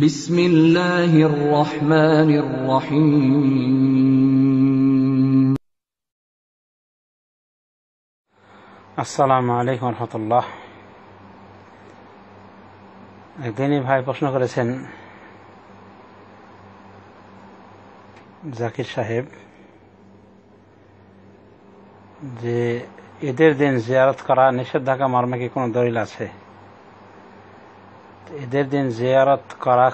বিসমিল্লাহির রহমানির রহিম। আসসালামু আলাইকুম রহমতুল্লাহ। একদিনই ভাই প্রশ্ন করেছেন, জাকির সাহেব, যে ঈদের দিন জিয়ারত করা নিষেধাজ্ঞা মর্মে কি কোনো দলিল আছে? ঈদের দিন জিয়ারত করা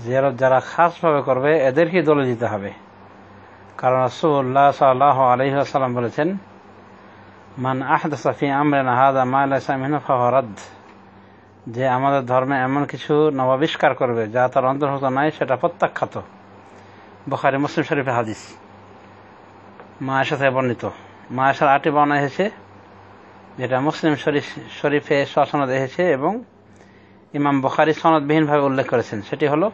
জিয়ারত যারা খাসভাবে করবে এদেরকে দলিল দিতে হবে। কারণ রাসূলুল্লাহ সাল্লাল্লাহু আলাইহি ওয়াসাল্লাম বলেছেন, মান আহদাসা ফি আমরিনা হাযা মা লাইসা মিনহু ফাহুয়া রাদ্দ। যে আমাদের ধর্মে এমন কিছু নবাবিষ্কার করবে যা তার অন্তর্ভুক্ত নাই, সেটা প্রত্যাখ্যাত। বুখারী মুসলিম শরীফের হাদিস, মা আয়েশা থেকে বর্ণিত। মা আয়েশার 8টি বর্ণনা এসেছে, যেটা মুসলিম শরীফে সনদ এসেছে এবং ইমাম বুখারী সনদবিহীনভাবে উল্লেখ করেছেন। সেটি হলো,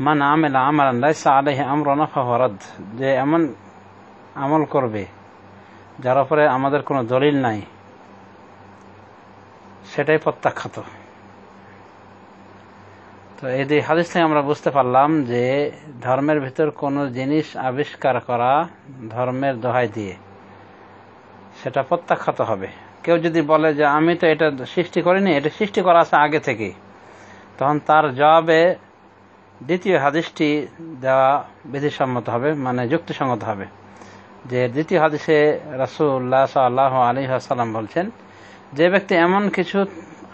মান আমিলা আমালান লাইসা আলাইহি আমরুনা ফাহুয়া রাদ্দ। যে এমন আমল করবে যার উপরে আমাদের কোনো দলিল নাই, সেটাই প্রত্যাখ্যাত। তো এই দুই হাদিস থেকে আমরা বুঝতে পারলাম যে ধর্মের ভিতর কোনো জিনিস আবিষ্কার করা ধর্মের দোহাই দিয়ে, সেটা প্রত্যাখ্যাত হবে। কেউ যদি বলে যে আমি তো এটা সৃষ্টি করিনি, এটা সৃষ্টি করা আছে আগে থেকেই, তখন তার জবাবে দ্বিতীয় হাদিসটি দেওয়া বিধিসম্মত হবে, মানে যুক্তিসঙ্গত হবে। যে দ্বিতীয় হাদিসে রাসূলুল্লাহ সাল্লাল্লাহু আলাইহি ওয়াসাল্লাম বলছেন, যে ব্যক্তি এমন কিছু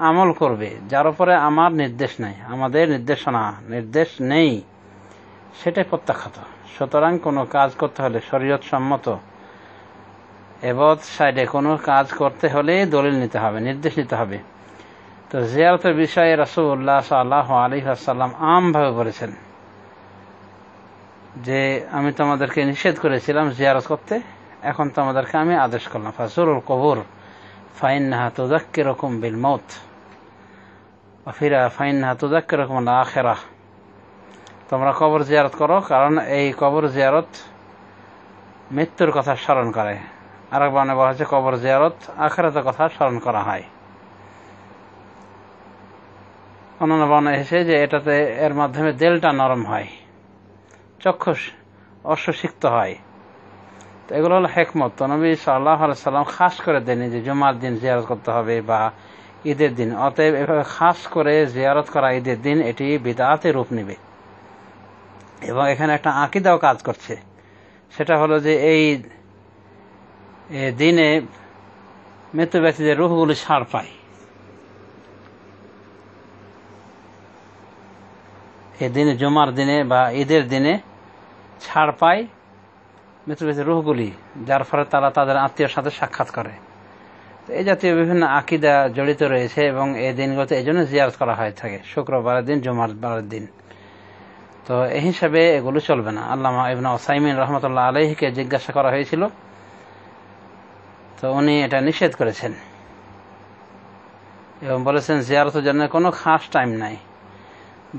আমল করবে যার উপরে আমার নির্দেশ নেই, আমাদের নির্দেশ নেই, সেটাই প্রত্যাখ্যাত। সুতরাং কোনো কাজ করতে হলে শরীয়ত সম্মত এবাদত সাইডে কোনো কাজ করতে হলে দলিল নিতে হবে, নির্দেশ নিতে হবে। তো জিয়ারতের বিষয়ে রাসূলুল্লাহ সাল্লাল্লাহু আলাইহি ওয়াসাল্লাম আমভাবে বলেছেন যে আমি তোমাদেরকে নিষেধ করেছিলাম জিয়ারত করতে, এখন তোমাদেরকে আমি আদেশ করলাম, ফাজুরুল কবুর ফাইন্নাহা তুযাক্কিরুকুম বিল মাউত ওয়া ফাইন্নাহা তুযাক্কিরুকুম আল আখিরাহ। তোমরা কবর জিয়ারত করো, কারণ এই কবর জিয়ারত মৃত্যুর কথা স্মরণ করে। আরেক বর্ণনায় বলা হয়েছে কবর জিয়ারত আখিরাতের কথা স্মরণ করা হয়। অন্যান্য বর্ণনায় এসেছে যে এটাতে এর মাধ্যমে দিলটা নরম হয়, চক্ষু অশ্বসিক্ত হয়। তো এগুলো হলো হিকমত। তো নবী সাল্লাল্লাহু আলাইহি সাল্লাম খাস করে দেননি যে জুমার দিন জিয়ারত করতে হবে বা ঈদের দিন। অতএব এভাবে খাস করে জিয়ারত করা ঈদের দিন এটি বিদআতে রূপ নেবে। এবং এখানে একটা আকীদাও কাজ করছে, সেটা হলো যে এই দিনে মৃত্যু ব্যক্তিদের রূহগুলি ছাড় পায়। এই দিনে জুমার দিনে বা ঈদের দিনে ছাড় পায় মৃত্যু ব্যক্তির রূহগুলি, যার ফলে তারা তাদের আত্মীয়র সাথে সাক্ষাৎ করে। তো এই জাতীয় বিভিন্ন আকীদা জড়িত রয়েছে এবং এই দিনগুলোতে এই জন্য জিয়ারত করা হয়ে থাকে, শুক্রবারের দিন, জুমার বারের দিন। তো এই হিসাবে এগুলো চলবে না। আল্লামা ইবনে উসাইমিন রাহমাতুল্লাহ আলাইহিকে জিজ্ঞাসা করা হয়েছিল, তো উনি এটা নিষেধ করেছেন এবং বলেছেন জিয়ারতের জন্য কোনো খাস টাইম নাই,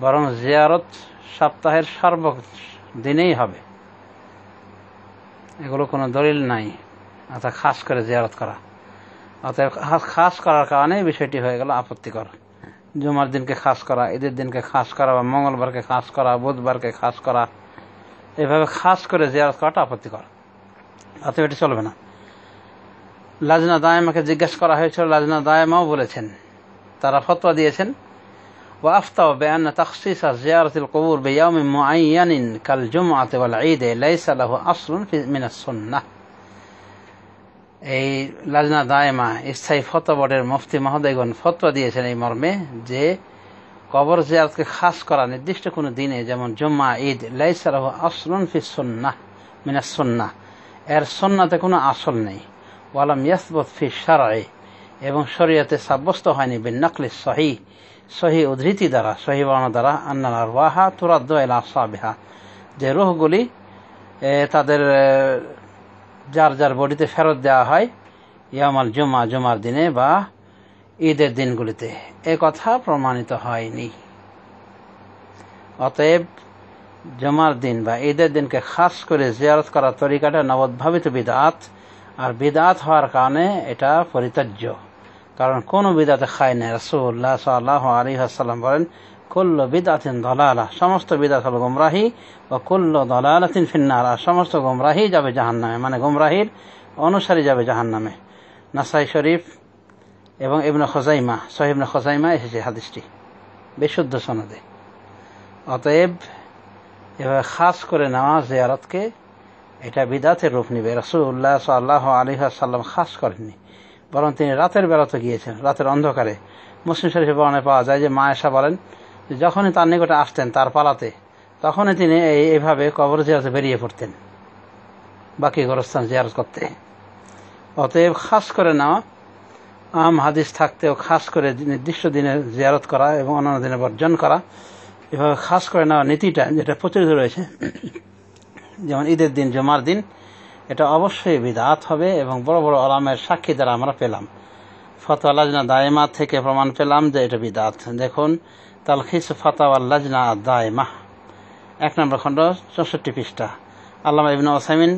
বরং জিয়ারত সপ্তাহের সর্বদিনেই হবে। এগুলো কোনো দলিল নাই, অর্থাৎ খাস করে জিয়ারত করা। অতএব খাস করার কারণে বিষয়টি হয়ে গেল আপত্তিকর। জুমার দিনকে খাস করা, ঈদের দিনকে খাস করা, বা মঙ্গলবারকে খাস করা, বুধবারকে খাস করা, এভাবে খাস করে জিয়ারত করাটা আপত্তিকর। অতএব এটি চলবে না। লাজনা দায়েমাকে জিজ্ঞাসা করা হয়েছিল, লাজনা দায়েমাও বলেছেন, তারা ফতোয়া দিয়েছেন, ওয়া আফতাউ বিআন্না তাখসিসা জিয়ারাতিল কুবুর বিয়াউমিন মুআয়্যানিন কাল জুমআতি ওয়াল ঈদ লাইসা লাহু আসলুন মিনাস সুন্নাহ। এই লাজনা দায়েমা স্থায়ী ফতোয়া বোর্ডের মুফতি মহোদয়গণ ফতোয়া দিয়েছেন এই মর্মে যে কবর জিয়ারতকে খাস করা নির্দিষ্ট কোনো দিনে, যেমন জুম্মা, ঈদ, লাইসা লাহু আসলুন ফিস সুন্নাহ মিনাস সুন্নাহ, এর সুন্নাতে কোনো আসল নেই। ওয়ালাম ইয়াসবুত ফি শারঈ, এবং শরীয়তে সাব্যস্ত হয়নি বিন নাকলি সহি উদ্ধৃতি দ্বারা, সহি বর্ণনা দ্বারা, আন্নাল আরওয়াহা তুরাদ্দু ইলা আসহাবিহা, যে রূহগুলি তাদের যার যার বডিতে ফেরত দেওয়া হয় ইয়ামাল জুমা, জুমার দিনে বা ঈদের দিনগুলিতে। এ কথা প্রমাণিত হয়নি। অতএব জুমার দিন বা ঈদের দিনকে খাস করে জিয়ারত করার তরিকাটা নবোদ্ভাবিত বিদআত, আর বিদআত হওয়ার কারণে এটা পরিত্যাজ্য। কারণ কোনো বিদাতে খায় নাই। রাসূলুল্লাহ সাল্লাল্লাহু আলাইহি ওয়াসাল্লাম বলেন, কুল্লু বিদআতিন দালালাহ, সমস্ত বিদআত হলো গোমরাহি, ওয়া কুল্লু দালালাতিন ফিন্নার, আর সমস্ত গোমরাহি যাবে জাহান্নামে, মানে গোমরাহির অনুসারী যাবে জাহান্নামে। নাসাই শরীফ এবং ইবনে খুজাইমা, সহিহ ইবনে খুজাইমা এসেছে হাদিসটি বিশুদ্ধ সনদে। অতএব এভাবে খাস করে নেওয়া জিয়ারতকে, এটা বিদাতের রূপ নিবে। রাসূলুল্লাহ সাল্লাল্লাহু আলাইহি ওয়াসাল্লাম খাস করেননি, বরং তিনি রাতের বেলাতে গিয়েছেন, রাতের অন্ধকারে। মুসলিম শরীফে বর্ণনায় পাওয়া যায় যে মা আয়েশা বলেন যে যখনই তার নিকটে আসতেন তার পালাতে, তখনই তিনি এইভাবে কবর জিয়ারতে বেরিয়ে পড়তেন বাকি গোরস্থান জিয়ারত করতে। অতএব খাস করে নেওয়া, আম হাদিস থাকতেও খাস করে নির্দিষ্ট দিনে জিয়ারত করা এবং অন্যান্য দিনে বর্জন করা, এভাবে খাস করে নেওয়া নীতিটা যেটা প্রচলিত রয়েছে, যেমন ঈদের দিন, জুমার দিন, এটা অবশ্যই বিদআত হবে। এবং বড় বড় আলেমের সাক্ষী দ্বারা আমরা পেলাম, ফতোয়া লাজনা দায়েমা থেকে প্রমাণ পেলাম যে এটা বিদআত। দেখুন তালখিস ফাতাওয়া লাজনা দায়েমা 1 নম্বর খণ্ড 64 পৃষ্ঠা। আল্লামা ইবনে উসাইমিন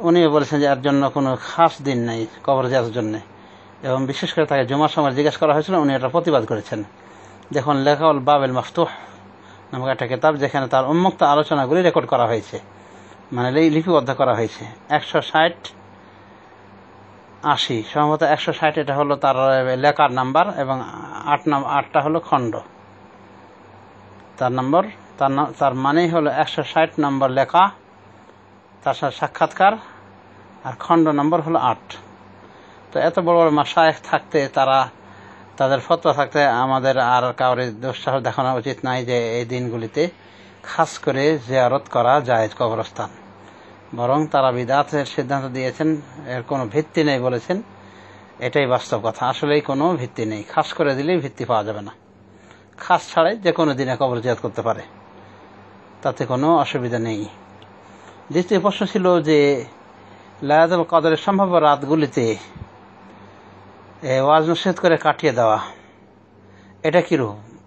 উনিও বলেছেন যে এর জন্য কোনো খাস দিন নেই কবর জিয়ারতের জন্য, এবং বিশেষ করে তাকে জুমার সময় জিজ্ঞাসা করা হয়েছিল, উনি এটা প্রতিবাদ করেছেন। দেখুন লেখাউল বাবেল মাফতুহ নামক একটা কিতাব, যেখানে তার উন্মুক্ত আলোচনাগুলি রেকর্ড করা হয়েছে, মানে লিপিবদ্ধ করা হয়েছে। 160-80 সম্ভবত 160 এটা হলো তার লেখার নাম্বার, এবং 8টা হলো খণ্ড। তার মানেই হলো 160 নম্বর লেখা, তার সাথে সাক্ষাৎকার, আর খণ্ড নম্বর হলো 8। তো এত বড় বড় মাশায়েখ থাকতে, তাদের ফতোয়া থাকতে আমাদের আর কাউরে দুঃসাহস দেখানো উচিত নাই যে এই দিনগুলিতে খাস করে জিয়ারত করা জায়েজ কবরস্থান। বরং তারা বিদআতের সিদ্ধান্ত দিয়েছেন, এর কোনো ভিত্তি নেই বলেছেন। এটাই বাস্তব কথা, আসলেই কোনো ভিত্তি নেই। খাস করে দিলেই ভিত্তি পাওয়া যাবে না। খাস ছাড়াই যে কোনো দিনে কবর জিয়ারত করতে পারে, তাতে কোনো অসুবিধা নেই। দ্বিতীয় প্রশ্ন ছিল যে লাইলাতুল কদরের সম্ভাব্য রাতগুলিতে ওয়াজ নসিহত করে কাটিয়ে দেওয়া, এটা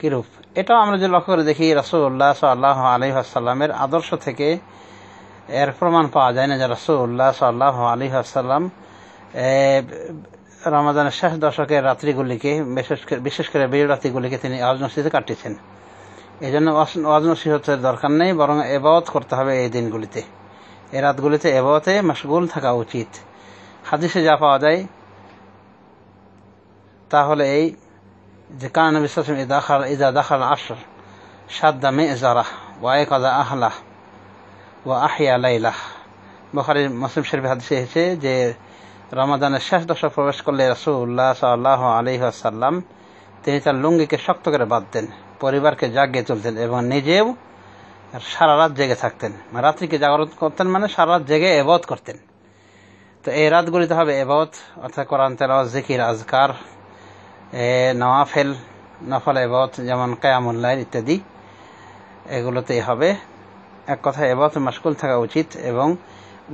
কিরূপ? এটাও আমরা যে লক্ষ্য করে দেখি, রাসূলুল্লাহ সাল্লাল্লাহু আলাইহি ওয়াসাল্লামের আদর্শ থেকে এর প্রমাণ পাওয়া যায় না যে রাসূলুল্লাহ সাল্লাল্লাহু আলাইহি ওয়াসাল্লাম রমাদানের শেষ দশকের রাত্রিগুলিকে, বিশেষ করে বেজর রাত্রিগুলিকে তিনি ওয়াজ নসিহতে কাটিয়েছেন। এই জন্য ওয়াজ নসিহতের দরকার নেই, বরং ইবাদত করতে হবে এই দিনগুলিতে, এই রাতগুলিতে ইবাদতে মশগুল থাকা উচিত। হাদিসে যা পাওয়া যায় তাহলে এই যে কান নবী সাল্লাল্লাহু আলাইহি ওয়াসাল্লাম ইযা দাখাল আশর শাদ্দা মি'জারাহ ওয়া আয়কাযা আহলাহ ওয়া আহইয়া লাইলাহ। বুখারী মুসলিম শরীফে হাদিসে এসেছে যে রমাদানের শেষ দশক প্রবেশ করলে রাসূলুল্লাহ সাল্লাল্লাহু আলাইহি ওয়াসাল্লাম তিনি তার লুঙ্গিকে শক্ত করে বাঁধতেন, পরিবারকে জাগিয়ে তুলতেন এবং নিজেও সারা রাত জেগে থাকতেন। রাত্রিকে জাগরণ করতেন মানে সারা রাত জেগে ইবাদত করতেন। তো এই রাতগুলিতে হবে ইবাদত, অর্থাৎ কোরআন তেলাওয়াত, জিকির, আজকার, নফল ইবাদত যেমন কিয়ামুল লাইল ইত্যাদি, এগুলোতেই হবে। এক কথায় ইবাদতে মাশগুল থাকা উচিত, এবং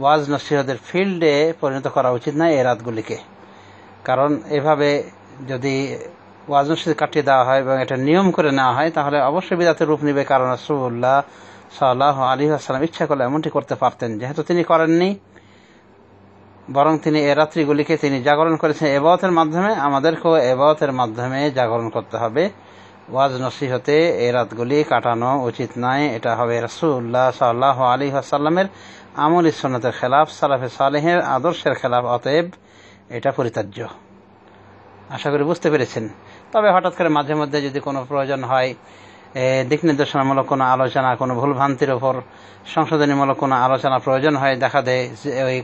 ওয়াজ নসিহতের ফিল্ডে পরিণত করা উচিত না এই রাতগুলিকে। কারণ এভাবে যদি ওয়াজ নসিহত কাটিয়ে দেওয়া হয় এবং এটা নিয়ম করে নেওয়া হয়, তাহলে অবশ্যই বিদআতের রূপ নেবে। কারণ রাসূলুল্লাহ সাল্লাল্লাহু আলাইহি ওয়াসাল্লাম ইচ্ছা করলে এমনটি করতে পারতেন, যেহেতু তিনি করেননি, বরং তিনি এই রাত্রিগুলিকে তিনি জাগরণ করেছেন ইবাদতের মাধ্যমে। আমাদেরকেও ইবাদতের মাধ্যমে জাগরণ করতে হবে। ওয়াজ নসিহতে এই রাতগুলি কাটানো উচিত নয়। এটা হবে রাসূলুল্লাহ সাল্লাল্লাহু আলাইহি ওয়াসাল্লামের আমল সুন্নতের খেলাফ, সালাফে সালেহের আদর্শের খেলাফ। অতএব এটা পরিত্যাজ্য। আশা করি বুঝতে পেরেছেন। তবে হঠাৎ করে মাঝে মধ্যে যদি কোনো প্রয়োজন হয়, দিক নির্দেশনামূলক কোনো আলোচনা, কোনো ভুলভ্রান্তির ওপর সংশোধনীমূলক কোনো আলোচনা প্রয়োজন হয়, দেখা দেয় যে ওই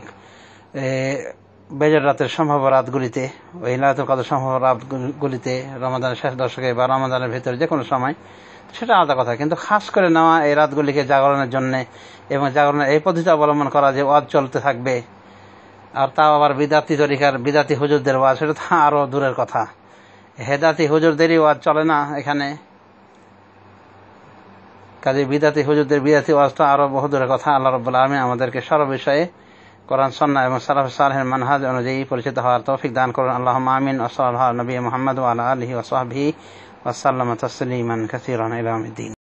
বেজর রাতের সম্ভাব্য রাতগুলিতে, ওই লাইলাতুল কদর সম্ভাব্য রাতগুলিতে, রমাদানের শেষ দশকে বা রমাদানের ভিতরে যে কোনো সময়, সেটা আলাদা কথা। কিন্তু খাস করে নেওয়া এই রাতগুলিকে জাগরণের জন্যে, এবং জাগরণের এই পদ্ধতি অবলম্বন করা যে ওয়াজ চলতে থাকবে, আর তাও আবার বিদাতি তরিকার বিদাতি হুজুরদের ওয়াজ, সেটা তো আরও দূরের কথা। হেদাতি হুজুরদেরই ওয়াজ চলে না এখানে, কাজে বিদাতি হুজুরদের বিদাতি ওয়াজ তো আরও বহু দূরের কথা। আল্লাহ রাব্বুল আলামিন আমাদেরকে সর্ববিষয়ে কোরআন সুন্নাহ এবং সালাফে সালেহের মানহাজ অনুযায়ী পরিচিত হওয়ার তৌফিক দান করুন। আল্লাহুম্মা আমিন। ওয়া সাল্লাল্লাহু আলা নবী মুহাম্মদ ওয়া আলা আলিহি ওয়া সাহবিহি ওয়া সাল্লামা তাসলিমান কাসীরান ইলা ইয়াউমিদ্দিন।